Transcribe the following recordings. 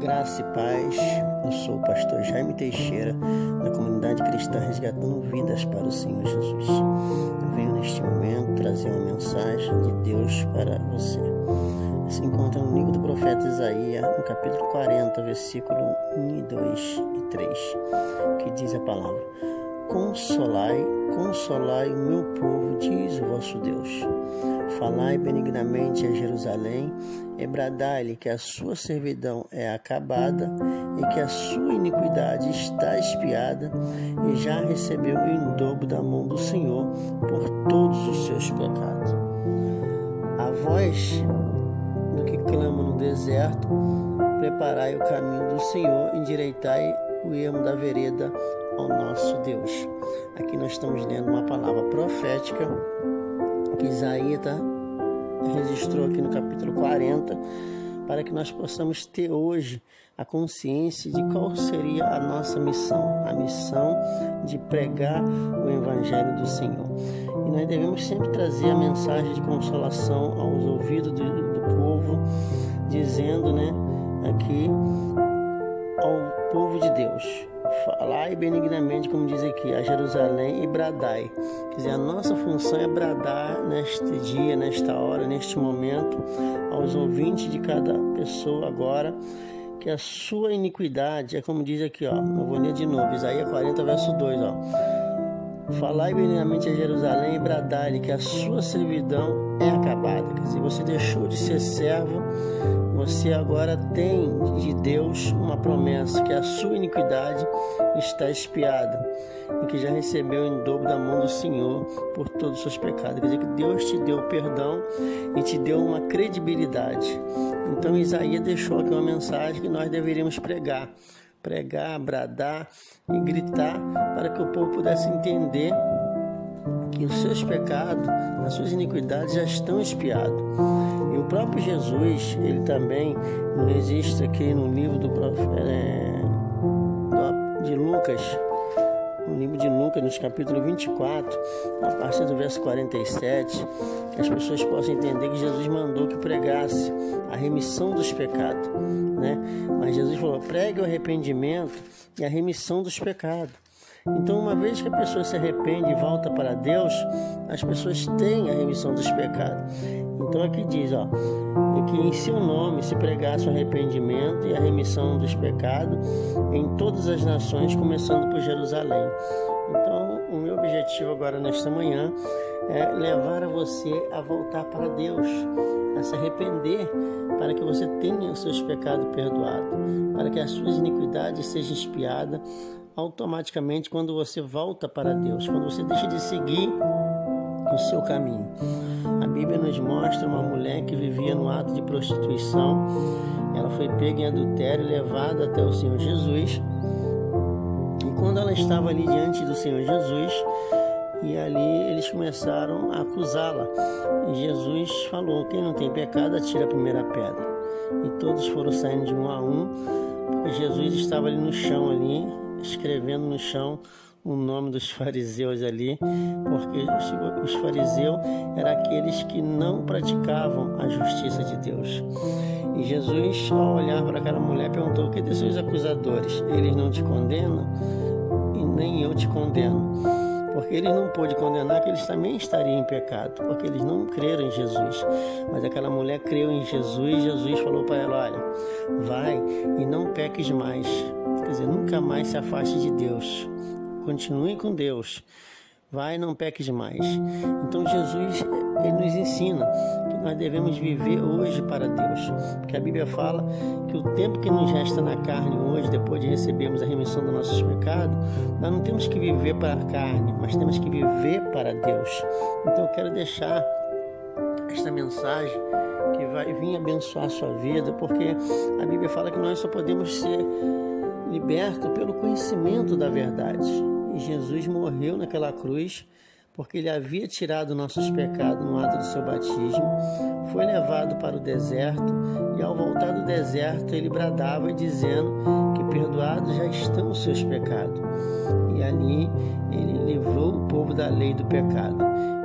Graça e paz, eu sou o pastor Jaime Teixeira, da comunidade cristã Resgatando Vidas para o Senhor Jesus. Eu venho neste momento trazer uma mensagem de Deus para você. Se encontra no livro do profeta Isaías, no capítulo 40, versículo 1, 2 e 3, que diz a palavra: Consolai, consolai o meu povo, diz o vosso Deus. Falai benignamente a Jerusalém, e bradai-lhe que a sua servidão é acabada e que a sua iniquidade está expiada e já recebeu em dobro da mão do Senhor por todos os seus pecados. A voz do que clama no deserto: preparai o caminho do Senhor, endireitai o ermo da vereda ao nosso Deus. Aqui nós estamos lendo uma palavra profética que Isaías registrou aqui no capítulo 40, para que nós possamos ter hoje a consciência de qual seria a nossa missão, a missão de pregar o Evangelho do Senhor. E nós devemos sempre trazer a mensagem de consolação aos ouvidos do povo, dizendo, aqui ao povo de Deus: falai benignamente, como diz aqui, a Jerusalém, e bradai. Quer dizer, a nossa função é bradar neste dia, nesta hora, neste momento, aos ouvintes de cada pessoa agora, que a sua iniquidade, é como diz aqui, eu vou ler de novo, Isaías 40, verso 2, falai benignamente a Jerusalém e bradai-lhe que a sua servidão é acabada. Quer dizer, você deixou de ser servo, você agora tem de Deus uma promessa, que a sua iniquidade está expiada e que já recebeu em dobro da mão do Senhor por todos os seus pecados. Quer dizer que Deus te deu perdão e te deu uma credibilidade. Então Isaías deixou aqui uma mensagem que nós deveríamos pregar, bradar e gritar, para que o povo pudesse entender que os seus pecados, as suas iniquidades já estão expiados. E o próprio Jesus, ele também registra aqui no livro de Lucas, no livro de Lucas, no capítulo 24, a partir do verso 47, que as pessoas possam entender que Jesus mandou que pregasse a remissão dos pecados, Mas Jesus falou: pregue o arrependimento e a remissão dos pecados. Então, uma vez que a pessoa se arrepende e volta para Deus, as pessoas têm a remissão dos pecados. Então aqui diz, que em seu nome se pregasse o arrependimento e a remissão dos pecados em todas as nações, começando por Jerusalém. Então, o meu objetivo agora nesta manhã é levar a você a voltar para Deus, a se arrepender, para que você tenha os seus pecados perdoados, para que as suas iniquidades sejam expiadas automaticamente quando você volta para Deus, quando você deixa de seguir o seu caminho. A Bíblia nos mostra uma mulher que vivia no ato de prostituição. Ela foi pega em adultério e levada até o Senhor Jesus. E quando ela estava ali diante do Senhor Jesus, e ali eles começaram a acusá-la. E Jesus falou: quem não tem pecado, atira a primeira pedra. E todos foram saindo de um a um, porque Jesus estava ali no chão, escrevendo no chão o nome dos fariseus ali, porque os fariseus eram aqueles que não praticavam a justiça de Deus. E Jesus, ao olhar para aquela mulher, perguntou: que de seus acusadores? Eles não te condenam? E nem eu te condeno. Porque eles não pôde condenar, que eles também estariam em pecado, porque eles não creram em Jesus. Mas aquela mulher creu em Jesus. Jesus falou para ela: olha, vai e não peques mais. Quer dizer, nunca mais se afaste de Deus. Continue com Deus. Vai, não peques mais. Então Jesus, ele nos ensina que nós devemos viver hoje para Deus. Porque a Bíblia fala que o tempo que nos resta na carne hoje, depois de recebermos a remissão dos nossos pecados, nós não temos que viver para a carne, mas temos que viver para Deus. Então eu quero deixar esta mensagem que vai vir abençoar a sua vida, porque a Bíblia fala que nós só podemos ser libertos pelo conhecimento da verdade. E Jesus morreu naquela cruz porque ele havia tirado nossos pecados no ato do seu batismo, foi levado para o deserto, e ao voltar do deserto ele bradava dizendo que perdoados já estão os seus pecados. E ali ele livrou o povo da lei do pecado.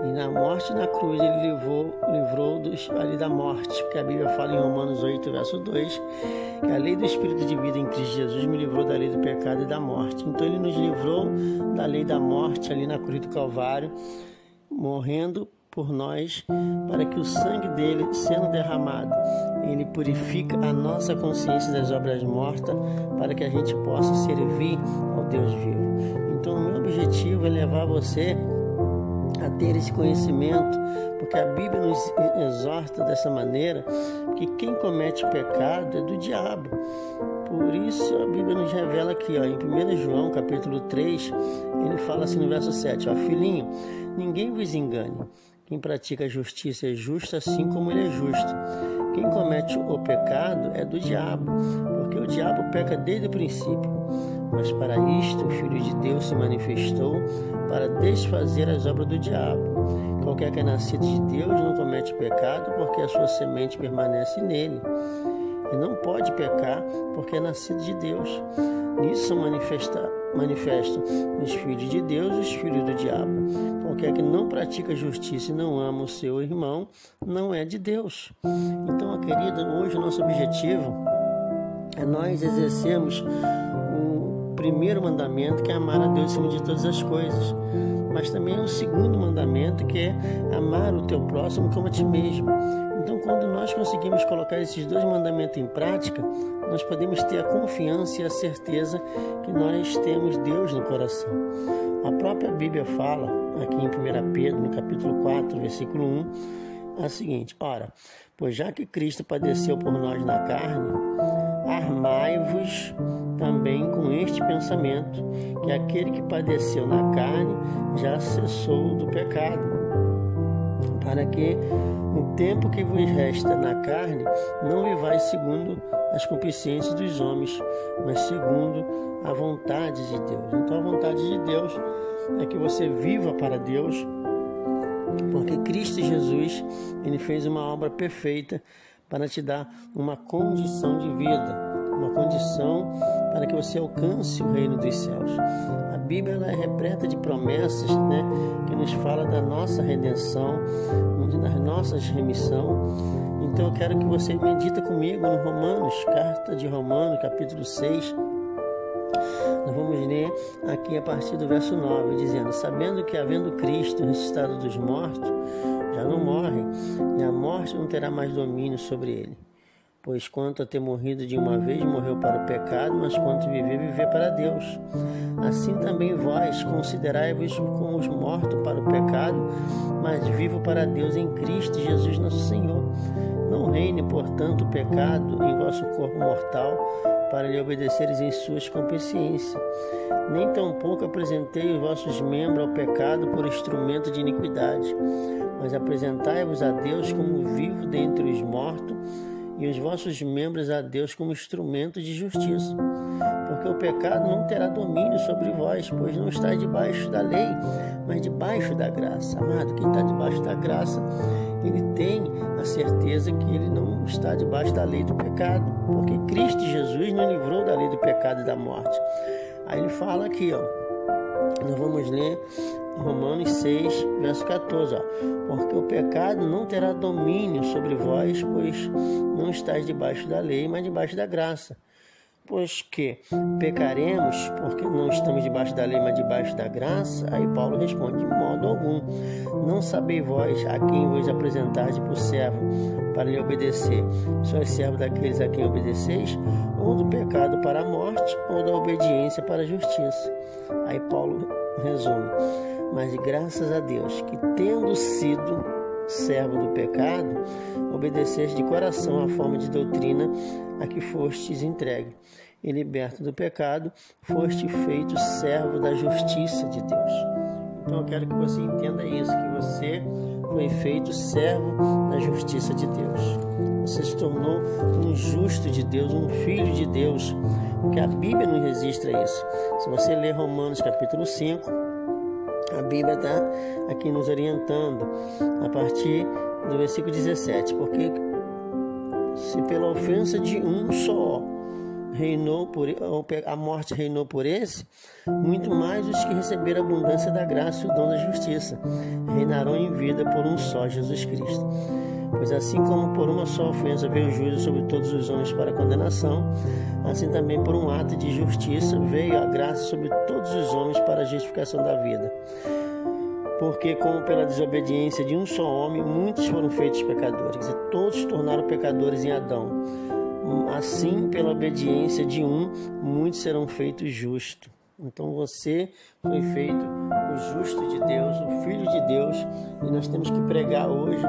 E na morte na cruz ele livrou-nos ali da morte, porque a Bíblia fala em Romanos 8, verso 2, que a lei do Espírito de vida em Cristo Jesus me livrou da lei do pecado e da morte. Então ele nos livrou da lei da morte ali na cruz do Calvário, morrendo por nós, para que o sangue dele, sendo derramado, ele purifica a nossa consciência das obras mortas, para que a gente possa servir ao Deus vivo. Então o meu objetivo é levar você a ter esse conhecimento, porque a Bíblia nos exorta dessa maneira, que quem comete pecado é do diabo. Por isso a Bíblia nos revela aqui, em 1 João capítulo 3, ele fala assim no verso 7, filhinho, ninguém vos engane, quem pratica a justiça é justo assim como ele é justo. Quem comete o pecado é do diabo, porque o diabo peca desde o princípio. Mas para isto o Filho de Deus se manifestou para desfazer as obras do diabo. Qualquer que é nascido de Deus não comete pecado, porque a sua semente permanece nele. E não pode pecar, porque é nascido de Deus. Nisso são manifestam os filhos de Deus e os filhos do diabo. Qualquer que não pratica justiça e não ama o seu irmão, não é de Deus. Então, querida, hoje o nosso objetivo é nós exercermos o primeiro mandamento, que é amar a Deus acima de todas as coisas. Mas também o segundo mandamento, que é amar o teu próximo como a ti mesmo. Então, quando nós conseguimos colocar esses dois mandamentos em prática, nós podemos ter a confiança e a certeza que nós temos Deus no coração. A própria Bíblia fala, aqui em 1 Pedro, no capítulo 4, versículo 1, a seguinte: ora, pois já que Cristo padeceu por nós na carne, armai-vos também com este pensamento, que aquele que padeceu na carne já cessou do pecado, para que no tempo que vos resta na carne, não vivais segundo as concupiscências dos homens, mas segundo a vontade de Deus. Então a vontade de Deus é que você viva para Deus, porque Cristo Jesus, ele fez uma obra perfeita para te dar uma condição de vida, uma condição para que você alcance o reino dos céus. A Bíblia ela é repleta de promessas, que nos fala da nossa redenção, das nossas remissão. Então eu quero que você medita comigo no Romanos, carta de Romanos, capítulo 6. Nós vamos ler aqui a partir do verso 9, dizendo: sabendo que havendo Cristo ressuscitado dos mortos, já não morre, e a morte não terá mais domínio sobre ele. Pois quanto a ter morrido de uma vez, morreu para o pecado, mas quanto viver, viver para Deus. Assim também vós considerai-vos como os mortos para o pecado, mas vivo para Deus em Cristo Jesus nosso Senhor. Não reine, portanto, o pecado em vosso corpo mortal, para lhe obedeceres em suas consciências. Nem tampouco apresentei os vossos membros ao pecado por instrumento de iniquidade, mas apresentai-vos a Deus como vivo dentre os mortos, e os vossos membros a Deus como instrumento de justiça. Porque o pecado não terá domínio sobre vós, pois não está debaixo da lei, mas debaixo da graça. Amado, quem está debaixo da graça, ele tem a certeza que ele não está debaixo da lei do pecado, porque Cristo Jesus nos livrou da lei do pecado e da morte. Aí ele fala aqui, nós vamos ler Romanos 6, verso 14, porque o pecado não terá domínio sobre vós, pois não estáis debaixo da lei, mas debaixo da graça. Pois que pecaremos porque não estamos debaixo da lei, mas debaixo da graça? Aí Paulo responde: de modo algum. Não sabeis vós a quem vos apresentardes por servo para lhe obedecer? Sois servo daqueles a quem obedeceis? Ou do pecado para a morte, ou da obediência para a justiça? Aí Paulo resume: mas graças a Deus que, tendo sido servo do pecado, obedeceste de coração à forma de doutrina a que fostes entregue, e liberto do pecado, foste feito servo da justiça de Deus. Então eu quero que você entenda isso, que você foi feito servo da justiça de Deus. Você se tornou um justo de Deus, um filho de Deus, porque a Bíblia nos registra isso. Se você ler Romanos capítulo 5, a Bíblia está aqui nos orientando a partir do versículo 17, porque se pela ofensa de um só a morte reinou por esse, muito mais os que receberam a abundância da graça e o dom da justiça reinarão em vida por um só, Jesus Cristo. Pois assim como por uma só ofensa veio o juízo sobre todos os homens para a condenação, assim também por um ato de justiça veio a graça sobre todos os homens para a justificação da vida. Porque como pela desobediência de um só homem, muitos foram feitos pecadores, e todos se tornaram pecadores em Adão. Assim, pela obediência de um, muitos serão feitos justos. Então você foi feito o justo de Deus, o Filho de Deus, e nós temos que pregar hoje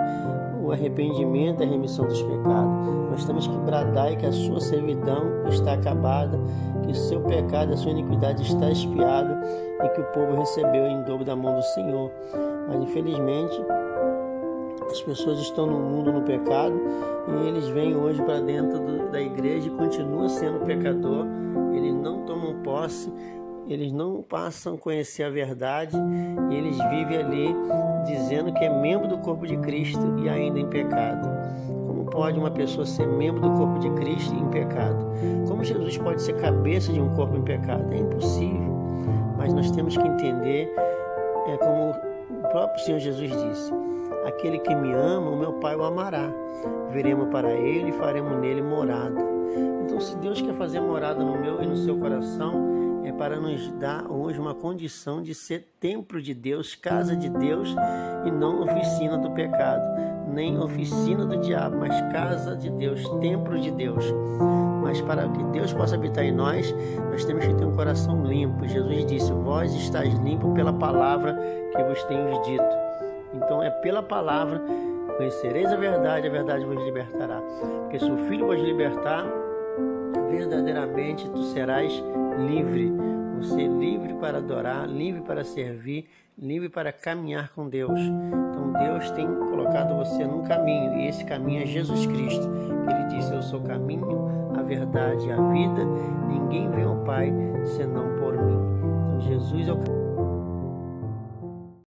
o arrependimento e a remissão dos pecados. Nós temos que bradar que a sua servidão está acabada, que o seu pecado, a sua iniquidade está expiada e que o povo recebeu em dobro da mão do Senhor. Mas infelizmente as pessoas estão no mundo, no pecado, e eles vêm hoje para dentro da igreja e continuam sendo pecador. Eles não tomam posse, eles não passam a conhecer a verdade, e eles vivem ali dizendo que é membro do corpo de Cristo e ainda em pecado. Como pode uma pessoa ser membro do corpo de Cristo e em pecado? Como Jesus pode ser cabeça de um corpo em pecado? É impossível. Mas nós temos que entender, como o próprio Senhor Jesus disse: aquele que me ama, o meu Pai o amará. Viremos para ele e faremos nele morada. Então, se Deus quer fazer morada no meu e no seu coração, é para nos dar hoje uma condição de ser templo de Deus, casa de Deus, e não oficina do pecado, nem oficina do diabo, mas casa de Deus, templo de Deus. Mas para que Deus possa habitar em nós, nós temos que ter um coração limpo. Jesus disse: vós estáis limpos pela palavra que vos tenho dito. Então é pela palavra: conhecereis a verdade vos libertará. Porque se o Filho vos libertar, verdadeiramente tu serás livre. Você é livre para adorar, livre para servir, livre para caminhar com Deus. Então Deus tem colocado você num caminho, e esse caminho é Jesus Cristo. Ele disse: eu sou o caminho, a verdade e a vida. Ninguém vem ao Pai senão por mim. Então Jesus é o caminho.